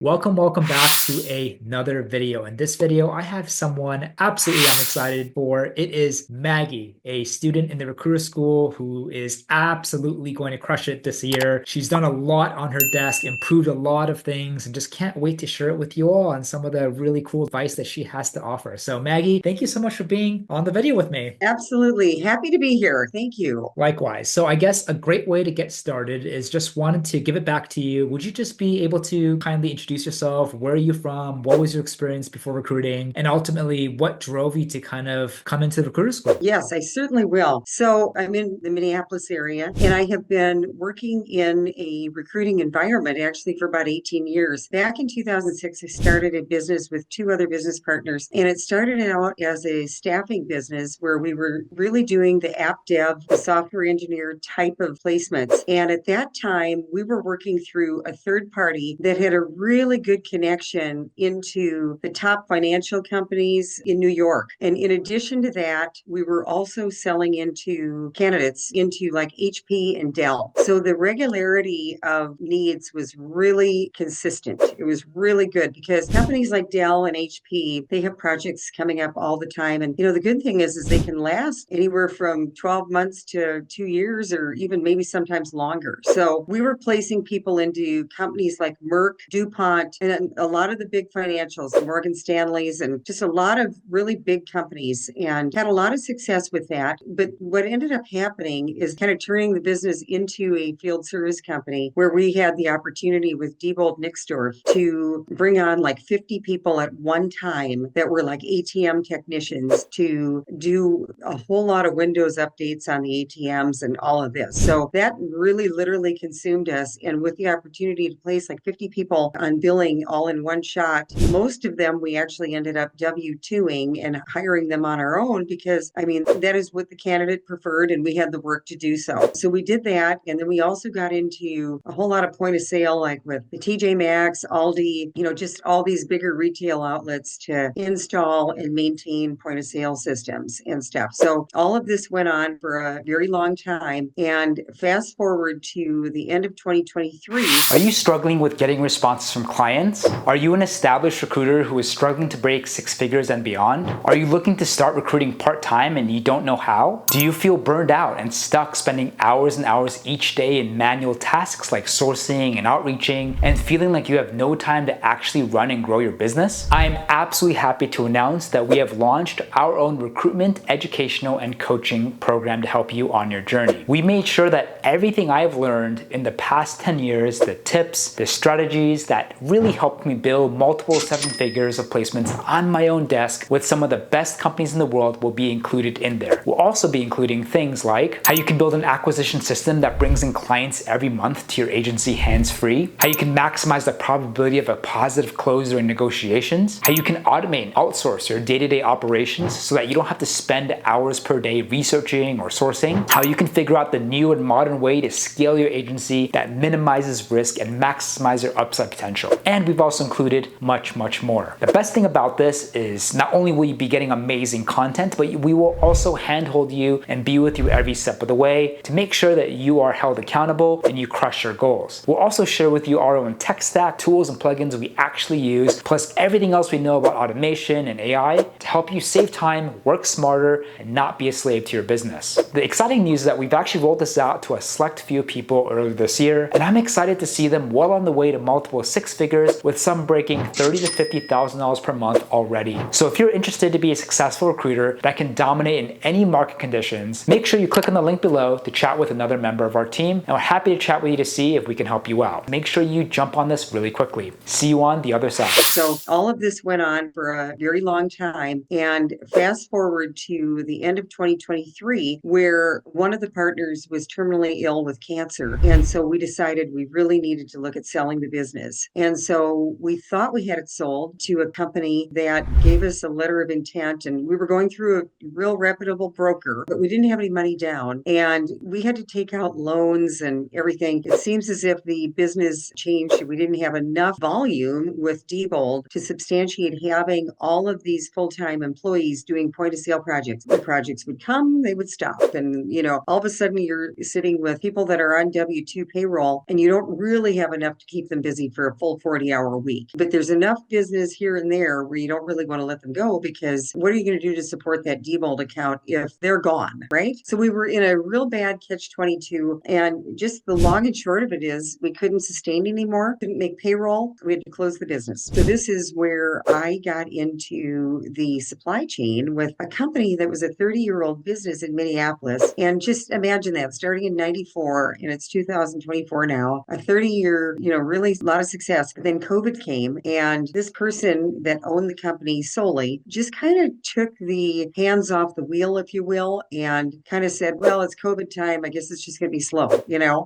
Welcome back to another video. In this video, I have someone absolutely I'm excited for. It is Maggie, a student in the recruiter school who is absolutely going to crush it this year. She's done a lot on her desk, improved a lot of things, and just can't wait to share it with you all on some of the really cool advice that she has to offer. So Maggie, thank you so much for being on the video with me. Absolutely. Happy to be here. Thank you. Likewise. So I guess a great way to get started is just wanted to give it back to you. Would you just be able to kindly introduce yourself? Where are you from? What was your experience before recruiting? And ultimately, what drove you to kind of come into the recruiter school? Yes, I certainly will. So I'm in the Minneapolis area and I have been working in a recruiting environment actually for about 18 years. Back in 2006, I started a business with two other business partners, and it started out as a staffing business where we were really doing the app dev, the software engineer type of placements. And at that time, we were working through a third party that had a really good connection into the top financial companies in New York. And in addition to that, we were also selling into candidates into like HP and Dell. So the regularity of needs was really consistent. It was really good because companies like Dell and HP, they have projects coming up all the time. And the good thing is they can last anywhere from 12 months to 2 years or even maybe sometimes longer. So we were placing people into companies like Merck, DuPont, and a lot of the big financials, the Morgan Stanleys, and just a lot of really big companies, and had a lot of success with that. But what ended up happening is kind of turning the business into a field service company where we had the opportunity with Diebold Nixdorf to bring on like 50 people at one time that were like ATM technicians to do a whole lot of Windows updates on the ATMs and all of this. So that really literally consumed us. And with the opportunity to place like 50 people on billing all in one shot, most of them we actually ended up W-2ing and hiring them on our own because, I mean, that is what the candidate preferred and we had the work to do so. So we did that. And then we also got into a whole lot of point of sale, like with the TJ Maxx, Aldi, just all these bigger retail outlets to install and maintain point of sale systems and stuff. So all of this went on for a very long time. And fast forward to the end of 2023. Are you struggling with getting responses from clients? Are you an established recruiter who is struggling to break six figures and beyond? Are you looking to start recruiting part-time and you don't know how? Do you feel burned out and stuck spending hours and hours each day in manual tasks like sourcing and outreaching and feeling like you have no time to actually run and grow your business? I am absolutely happy to announce that we have launched our own recruitment, educational, and coaching program to help you on your journey. We made sure that everything I've learned in the past 10 years, the tips, the strategies that really helped me build multiple seven figures of placements on my own desk with some of the best companies in the world will be included in there. We'll also be including things like how you can build an acquisition system that brings in clients every month to your agency hands-free, how you can maximize the probability of a positive close during negotiations, how you can automate and outsource your day-to-day operations so that you don't have to spend hours per day researching or sourcing, how you can figure out the new and modern way to scale your agency that minimizes risk and maximize your upside potential. And we've also included much more. The best thing about this is not only will you be getting amazing content, but we will also handhold you and be with you every step of the way to make sure that you are held accountable and you crush your goals. We'll also share with you our own tech stack, tools and plugins we actually use, plus everything else we know about automation and AI to help you save time, work smarter, and not be a slave to your business. The exciting news is that we've actually rolled this out to a select few people earlier this year, and I'm excited to see them well on the way to multiple six figures, with some breaking $30,000 to $50,000 per month already. So if you're interested to be a successful recruiter that can dominate in any market conditions, make sure you click on the link below to chat with another member of our team, and we're happy to chat with you to see if we can help you out. Make sure you jump on this really quickly. See you on the other side. So all of this went on for a very long time. And fast forward to the end of 2023, where one of the partners was terminally ill with cancer. And so we decided we really needed to look at selling the business. And so we thought we had it sold to a company that gave us a letter of intent, and we were going through a real reputable broker, but we didn't have any money down. And we had to take out loans and everything. It seems as if the business changed. We didn't have enough volume with Diebold to substantiate having all of these full-time employees doing point of sale projects. The projects would come, they would stop. And, all of a sudden you're sitting with people that are on W-2 payroll and you don't really have enough to keep them busy for a full 40-hour week. But there's enough business here and there where you don't really want to let them go, because what are you going to do to support that demold account if they're gone, right? So we were in a real bad catch-22, and just the long and short of it is we couldn't sustain anymore, couldn't make payroll. We had to close the business. So this is where I got into the supply chain with a company that was a 30-year-old business in Minneapolis. And just imagine that, starting in 94, and it's 2024 now, a 30-year, really a lot of success. But then COVID came, and this person that owned the company solely just kind of took the hands off the wheel, if you will, and kind of said, well, it's COVID time. I guess it's just going to be slow.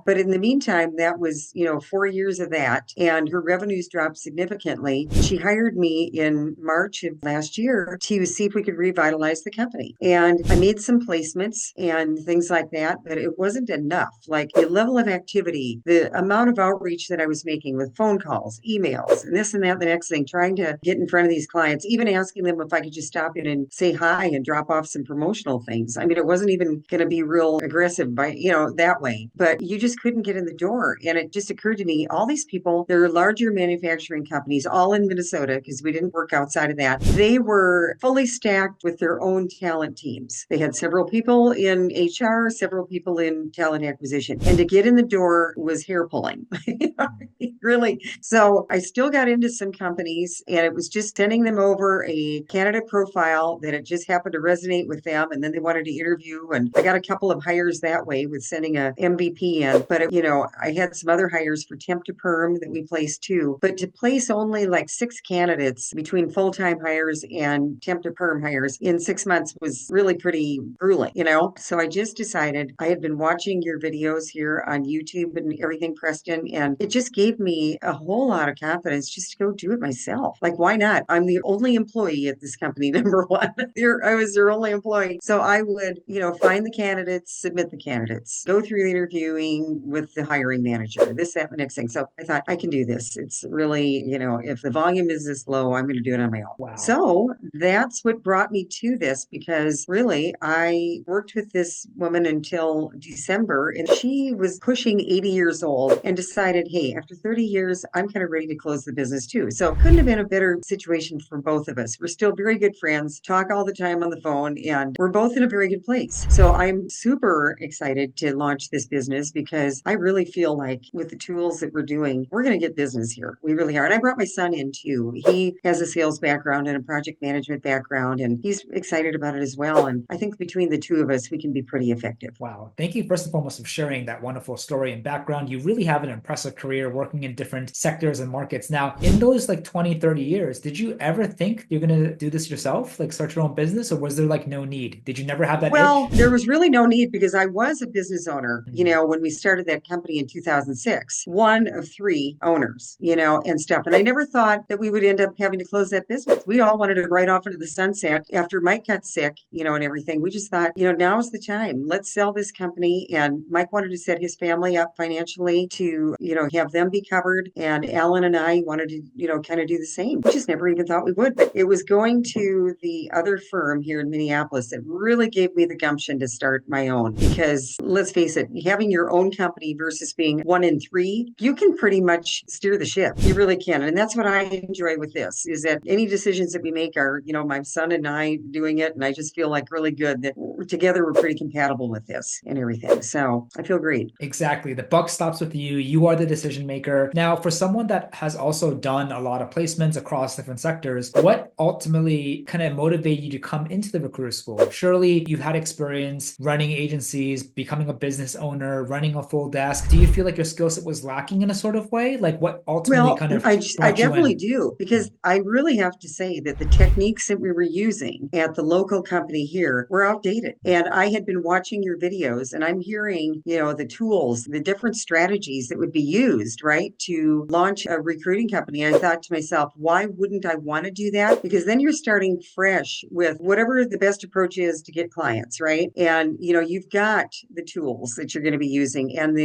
But in the meantime, that was, 4 years of that, and her revenues dropped significantly. She hired me in March of last year to see if we could revitalize the company. And I made some placements and things like that, but it wasn't enough. Like the level of activity, the amount of outreach that I was making with phone calls, emails, and this and that, the next thing, trying to get in front of these clients, even asking them if I could just stop in and say hi and drop off some promotional things. I mean, it wasn't even going to be real aggressive that way, but you just couldn't get in the door. And it just occurred to me, all these people, they're larger manufacturing companies, all in Minnesota, because we didn't work outside of that. They were fully stacked with their own talent teams. They had several people in HR, several people in talent acquisition. And to get in the door was hair pulling. Really. So I still got into some companies, and it was just sending them over a candidate profile that it just happened to resonate with them. And then they wanted to interview. And I got a couple of hires that way with sending a MVP in. But, I had some other hires for temp to perm that we placed too. But to place only like 6 candidates between full-time hires and temp to perm hires in 6 months was really pretty grueling. So I just decided, I had been watching your videos here on YouTube and everything, Preston, and it just gave me a whole lot of confidence just to go do it myself. Like, why not? I'm the only employee at this company, number one. I was their only employee. So I would, find the candidates, submit the candidates, go through the interviewing with the hiring manager, this, that, the next thing. So I thought, I can do this. It's really, if the volume is this low, I'm going to do it on my own. Wow. So that's what brought me to this, because really I worked with this woman until December, and she was pushing 80 years old and decided, hey, after 30 years, I'm kind of ready to close the business too. So couldn't have been a better situation for both of us. We're still very good friends, talk all the time on the phone, and we're both in a very good place. So I'm super excited to launch this business, because I really feel like with the tools that we're doing, we're going to get business here. We really are. And I brought my son in too. He has a sales background and a project management background, and he's excited about it as well. And I think between the two of us, we can be pretty effective. Wow. Thank you, first and foremost, for sharing that wonderful story and background. You really have an impressive career working in different sectors and markets. Now, in those like 20, 30 years, did you ever think you're going to do this yourself, like start your own business, or was there like no need? Did you never have that Well, itch? there was really no need, because I was a business owner, Mhm. when we started that company in 2006, one of 3 owners, and stuff. And I never thought that we would end up having to close that business. We all wanted to ride off into the sunset after Mike got sick, and everything. We just thought, now is the time. Let's sell this company. And Mike wanted to set his family up financially to, have them be covered. And Alan and I wanted to, kind of do the same. We just never even thought we would. But it was going to the other firm here in Minneapolis that really gave me the gumption to start my own. Because let's face it, having your own company versus being one in 3, you can pretty much steer the ship. You really can. And that's what I enjoy with this, is that any decisions that we make are, my son and I doing it. And I just feel like really good that together we're pretty compatible with this and everything. So I feel great. Exactly. The buck stops with you. You are the decision maker. Now, for someone that has also done a lot of placements across different sectors, what ultimately kind of motivated you to come into the recruiter school? Surely you've had experience running agencies, becoming a business owner, running a full desk. Do you feel like your skill set was lacking in a sort of way? Like what ultimately Well, kind of I brought you definitely in? do, because I really have to say that the techniques that we were using at the local company here were outdated. And I had been watching your videos, and I'm hearing, the tools, the different strategies that would be used, right, to launch a recruiting company. I thought to myself, why wouldn't I want to do that? Because then you're starting fresh with whatever the best approach is to get clients, right? And, you've got the tools that you're going to be using, and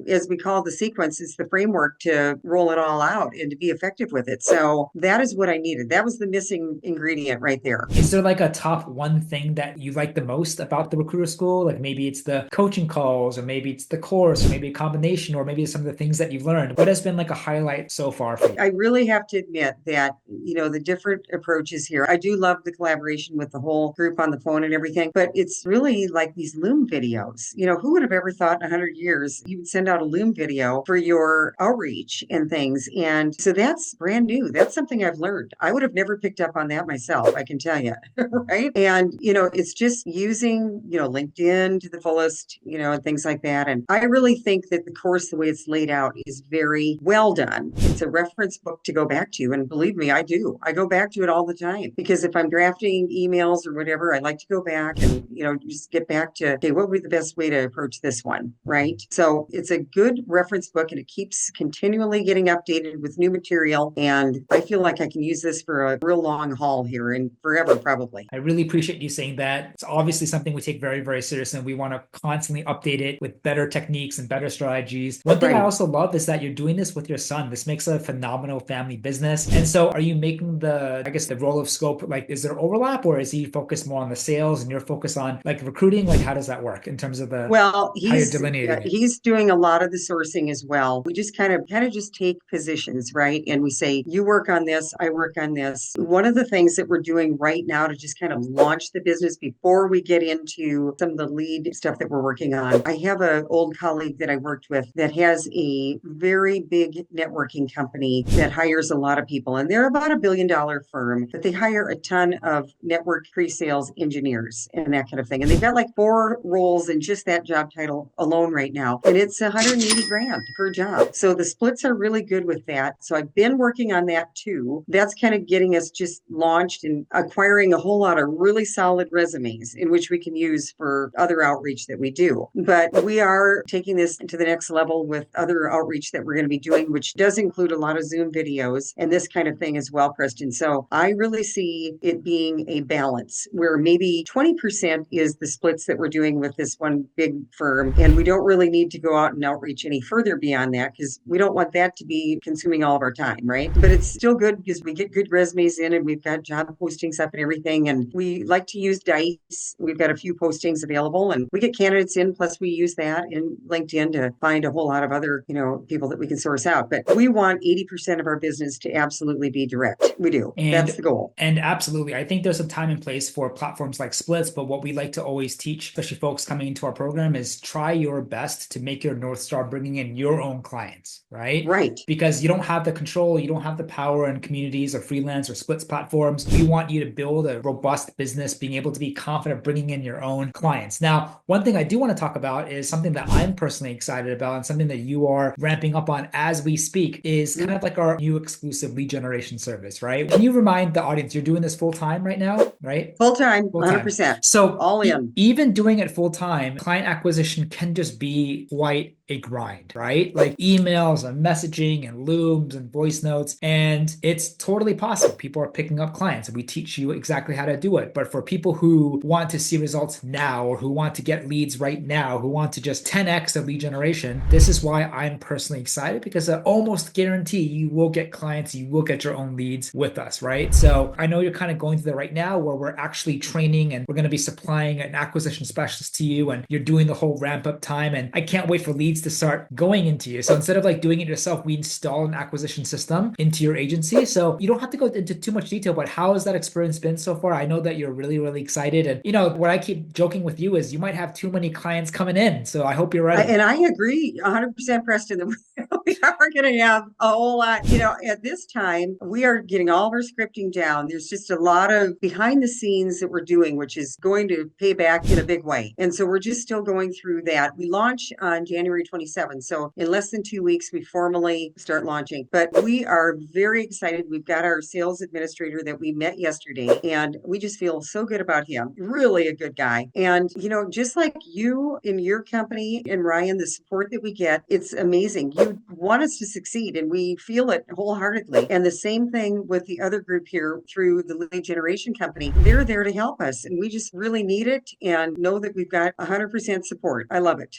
as we call the sequence, it's the framework to roll it all out and to be effective with it. So that is what I needed. That was the missing ingredient right there. Is there like a top one thing that you like the most about the recruiter school? Like maybe it's the coaching calls, or maybe it's the course, or maybe a combination, or maybe it's some of the things that you've learned. What has been like a highlight so far for you? I really have to admit that, the different approaches here. I do love the collaboration with the whole group on the phone and everything, but it's really like these Loom videos. Who would have ever thought in 100 years you would send out a Loom video for your outreach and things? And so that's brand new. That's something I've learned. I would have never picked up on that myself, I can tell you. Right. And, it's just using, LinkedIn to the fullest, and things like that. And I really think that the course, the way it's laid out, is very well done. It's a reference book to go back to. And believe me, I do. I go back to it all the time because if I'm drafting emails or whatever, I like to go back and, just get back to, okay, what would be the best way to approach this one? Right. So it's a good reference book and it keeps continually getting updated with new material. And I feel like I can use this for a real long haul here and forever, probably. I really appreciate you saying that. It's obviously something we take very, very seriously, and we want to constantly update it with better techniques and better strategies. One thing I also love is that you're doing this with your son. This makes a phenomenal family business. And so are you making the role of scope, like, is there overlap, or is he focused more on the sales and you're focused on like recruiting? Like, how does that work in terms of how you're delineating it? He's doing a lot of the sourcing as well. We just kind of just take positions, right? And we say, you work on this, I work on this. One of the things that we're doing right now to just kind of launch the business before we get into some of the lead stuff that we're working on. I have an old colleague that I worked with that has a very big networking company that hires a lot of people. And they're about $1 billion firm, but they hire a ton of network pre-sales engineers and that kind of thing. And they've got like 4 roles in just that job title alone right now. And it's 180 grand per job. So the splits are really good with that. So I've been working on that too. That's kind of getting us just launched and acquiring a whole lot of really solid resumes in which we can use for other outreach that we do. But we are taking this to the next level with other outreach that we're going to be doing, which does include a lot of Zoom videos and this kind of thing as well, Preston. So I really see it being a balance where maybe 20% is the splits that we're doing with this one big firm. And we don't really need to go out and outreach any further beyond that because we don't want that to be consuming all of our time, right? But it's still good because we get good resumes in and we've got job postings up and everything. And we like to use Dice. We've got a few postings available and we get candidates in. Plus we use that in LinkedIn to find a whole lot of other, people that we can source out. But we want 80% of our business to absolutely be direct. We do. That's the goal. And absolutely. I think there's a time and place for platforms like splits, but what we like to always teach, especially folks coming into our program, is try your best to make your North Star bringing in your own clients, right? Right. Because you don't have the control, you don't have the power in communities or freelance or splits platforms. We want you to build a robust business, being able to be confident bringing in your own clients. Now, one thing I do want to talk about is something that I'm personally excited about and something that you are ramping up on as we speak is kind of like our new exclusive lead generation service, right? Can you remind the audience you're doing this full time right now, right? Full time, 100%. So all in. Even doing it full time, client acquisition can just be quite a grind, right? Like emails and messaging and looms and voice notes. And it's totally possible. People are picking up clients and we teach you exactly how to do it. But for people who want to see results now or who want to get leads right now, who want to just 10x the lead generation, this is why I'm personally excited because I almost guarantee you will get clients, you will get your own leads with us, right? So I know you're kind of going through that right now where we're actually training and we're going to be supplying an acquisition specialist to you and you're doing the whole ramp up time. And I can't wait for leads to start going into you. So instead of like doing it yourself, we install an acquisition system into your agency. So you don't have to go into too much detail, but how has that experience been so far? I know that you're really, really excited. And what I keep joking with you is you might have too many clients coming in. So I hope you're ready. And I agree 100%, Preston, that we are going to have a whole lot. At this time, we are getting all of our scripting down. There's just a lot of behind the scenes that we're doing, which is going to pay back in a big way. And so we're just still going through that. We launch on January 27th. So in less than 2 weeks, we formally start launching. But we are very excited. We've got our sales administrator that we met yesterday, and we just feel so good about him. Really a good guy. And, just like you in your company and Ryan, the support that we get, it's amazing. You want us to succeed, and we feel it wholeheartedly. And the same thing with the other group here through the lead generation company. They're there to help us, and we just really need it and know that we've got 100% support. I love it,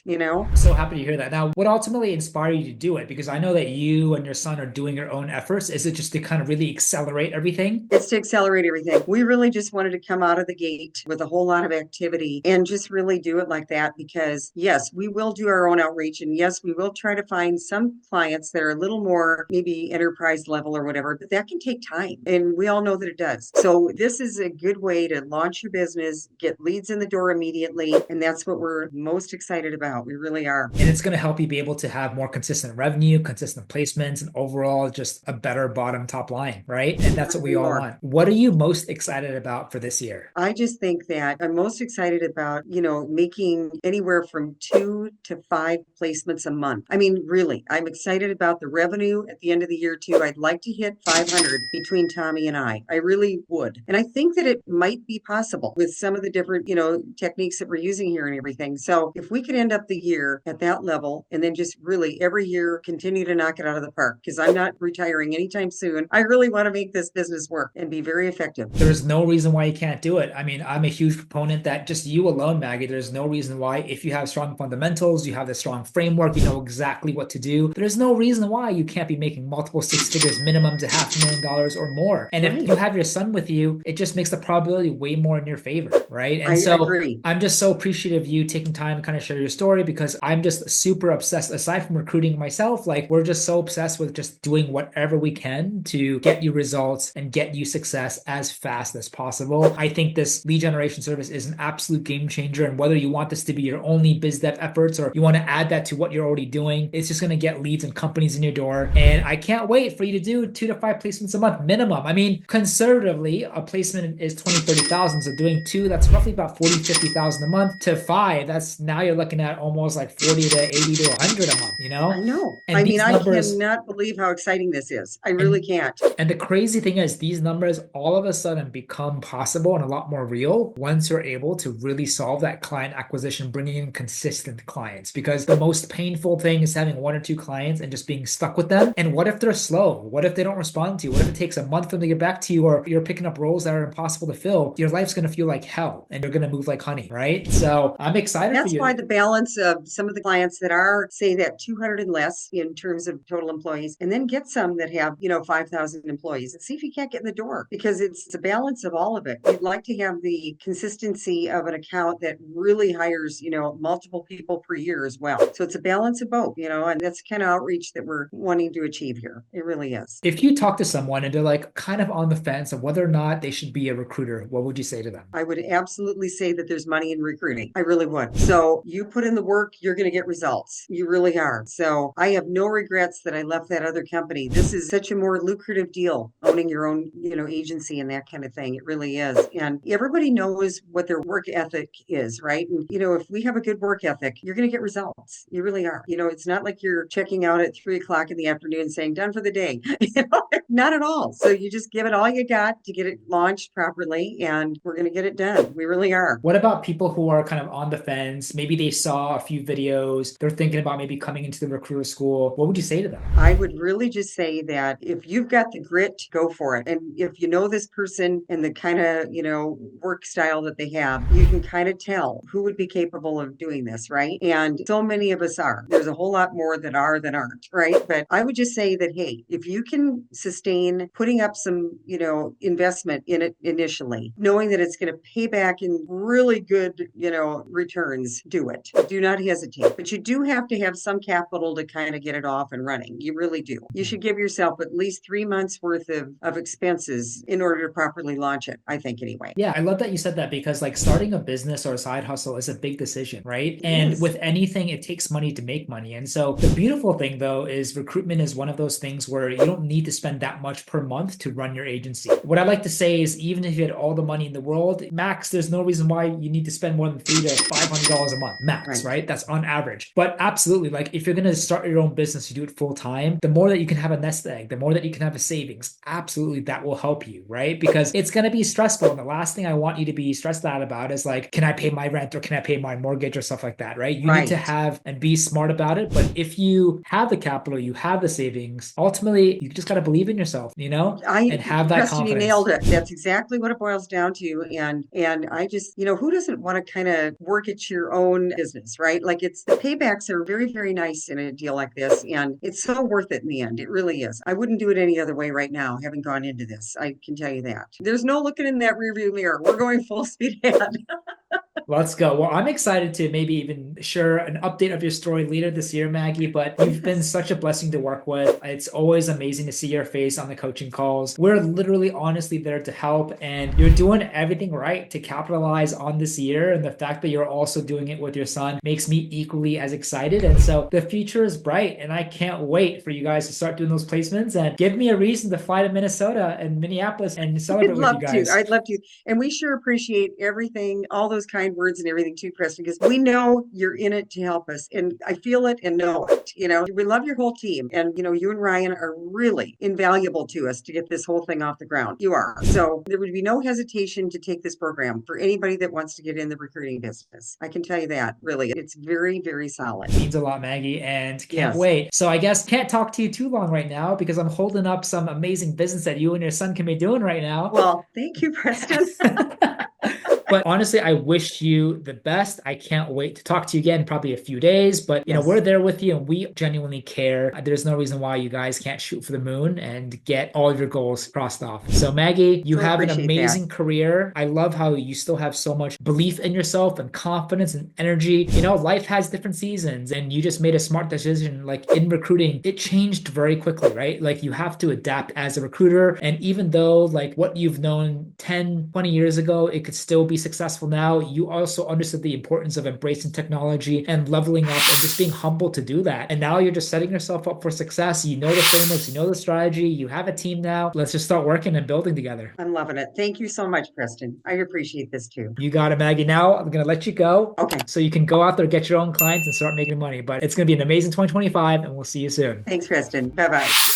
So happy to hear hear that. Now, what ultimately inspired you to do it? Because I know that you and your son are doing your own efforts. Is it just to kind of really accelerate everything? It's to accelerate everything. We really just wanted to come out of the gate with a whole lot of activity and just really do it like that because, yes, we will do our own outreach. And yes, we will try to find some clients that are a little more maybe enterprise level or whatever, but that can take time. And we all know that it does. So this is a good way to launch your business, get leads in the door immediately. And that's what we're most excited about. We really are. And it's going to help you be able to have more consistent revenue, consistent placements, and overall just a better bottom top line, right? And that's what we all want. What are you most excited about for this year? I just think that I'm most excited about, making anywhere from 2 to 5 placements a month. I mean, really, I'm excited about the revenue at the end of the year too. I'd like to hit 500 between Tommy and I. I really would. And I think that it might be possible with some of the different, techniques that we're using here and everything. So if we could end up the year at that level and then just really every year continue to knock it out of the park, because I'm not retiring anytime soon. I really want to make this business work and be very effective. There's no reason why you can't do it. I mean, I'm a huge proponent that just you alone, Maggie, there's no reason why, if you have strong fundamentals, you have the strong framework, you know exactly what to do, there's no reason why you can't be making multiple six figures minimum to $500,000 or more. And if you have your son with you, it just makes the probability way more in your favor, right? And I agree. I'm just so appreciative of you taking time to kind of share your story because I'm just super obsessed. Aside from recruiting myself, like we're just so obsessed with just doing whatever we can to get you results and get you success as fast as possible. I think this lead generation service is an absolute game changer. And whether you want this to be your only biz dev efforts or you want to add that to what you're already doing, it's just going to get leads and companies in your door. And I can't wait for you to do 2 to 5 placements a month minimum. I mean, conservatively, a placement is 20, 30,000. So doing 2, that's roughly about 40, 50,000 a month. To 5, that's now you're looking at almost like 40 to 80 to 100 a month, you know? I know. And I mean, I numbers, cannot believe how exciting this is. I really can't. and the crazy thing is these numbers all of a sudden become possible and a lot more real once you're able to really solve that client acquisition, bringing in consistent clients. Because the most painful thing is having 1 or 2 clients and just being stuck with them. And what if they're slow? What if they don't respond to you? What if it takes a month for them to get back to you, or you're picking up roles that are impossible to fill? Your life's going to feel like hell and you're going to move like honey, right? So I'm excited for That's you. why the balance of some of the clients that are, say, that 200 and less in terms of total employees, and then get some that have, 5,000 employees and see if you can't get in the door because it's a balance of all of it. You'd like to have the consistency of an account that really hires, multiple people per year as well. So it's a balance of both, and that's kind of outreach that we're wanting to achieve here. It really is. If you talk to someone and they're like kind of on the fence of whether or not they should be a recruiter, what would you say to them? I would absolutely say that there's money in recruiting. I really would. So you put in the work, you're going to get results. You really are. So I have no regrets that I left that other company. This is such a more lucrative deal, owning your own, agency and that kind of thing. It really is. And everybody knows what their work ethic is, right? And, if we have a good work ethic, you're going to get results. You really are. It's not like you're checking out at 3 o'clock in the afternoon saying, done for the day. Not at all. So you just give it all you got to get it launched properly, and we're going to get it done. We really are. What about people who are kind of on the fence? Maybe they saw a few videos, they're thinking about maybe coming into the recruiter school. What would you say to them? I would really just say that if you've got the grit, go for it. And if you know this person and the kind of, work style that they have, you can kind of tell who would be capable of doing this, right? And so many of us are. There's a whole lot more that are than aren't, right? But I would just say that, hey, if you can sustain putting up some, investment in it initially, knowing that it's going to pay back in really good, returns, do it. Do not hesitate. But you do have to have some capital to kind of get it off and running. You really do. You should give yourself at least 3 months worth of expenses in order to properly launch it, I think anyway. Yeah, I love that you said that because like starting a business or a side hustle is a big decision, right? And with anything, it takes money to make money. And so the beautiful thing though is recruitment is one of those things where you don't need to spend that much per month to run your agency. What I like to say is even if you had all the money in the world, max, there's no reason why you need to spend more than $300 to $500 a month, max, right? That's on average. But absolutely, like if you're going to start your own business, you do it full time, the more that you can have a nest egg, the more that you can have a savings, absolutely that will help you, right? Because it's going to be stressful. And the last thing I want you to be stressed out about is like, can I pay my rent or can I pay my mortgage or stuff like that, right? You need to have and be smart about it. But if you have the capital, you have the savings, ultimately, you just got to believe in yourself, and have that Preston, you confidence. nailed it. That's exactly what it boils down to. And I just, who doesn't want to kind of work at your own business, right? Like it's the paybacks are very, very nice in a deal like this, and it's so worth it in the end. It really is. I wouldn't do it any other way right now, having gone into this. I can tell you that. There's no looking in that rearview mirror. We're going full speed ahead. Let's go. Well, I'm excited to maybe even share an update of your story later this year, Maggie, but you've been Yes. such a blessing to work with. It's always amazing to see your face on the coaching calls. We're literally honestly there to help, and you're doing everything right to capitalize on this year. And the fact that you're also doing it with your son makes me equally as excited. And so the future is bright, and I can't wait for you guys to start doing those placements and give me a reason to fly to Minnesota and Minneapolis and I'd celebrate with you love to. guys. I'd love to. And we sure appreciate everything, all those kind words and everything too, Preston, because we know you're in it to help us. And I feel it and know it. We love your whole team. And, you and Ryan are really invaluable to us to get this whole thing off the ground. You are. So there would be no hesitation to take this program for anybody that wants to get in the recruiting business. I can tell you that, really. It's very, very solid. Means a lot, Maggie, and can't Yes. wait. So I guess can't talk to you too long right now because I'm holding up some amazing business that you and your son can be doing right now. Well, thank you, Preston. But honestly, I wish you the best. I can't wait to talk to you again in probably a few days. But Yes. we're there with you and we genuinely care. There's no reason why you guys can't shoot for the moon and get all of your goals crossed off. So Maggie, you So have an appreciate that. amazing career. I love how you still have so much belief in yourself and confidence and energy. Life has different seasons and you just made a smart decision. Like in recruiting, it changed very quickly, right? Like you have to adapt as a recruiter. And even though like what you've known 10, 20 years ago, it could still be successful now, you also understood the importance of embracing technology and leveling up and just being humble to do that. And now you're just setting yourself up for success. You know the frameworks, you know the strategy, you have a team now. Let's just start working and building together. I'm loving it. Thank you so much, Preston. I appreciate this too. You got it, Maggie. Now I'm going to let you go Okay. so you can go out there, get your own clients and start making money. But it's going to be an amazing 2025 and we'll see you soon. Thanks, Preston. Bye bye.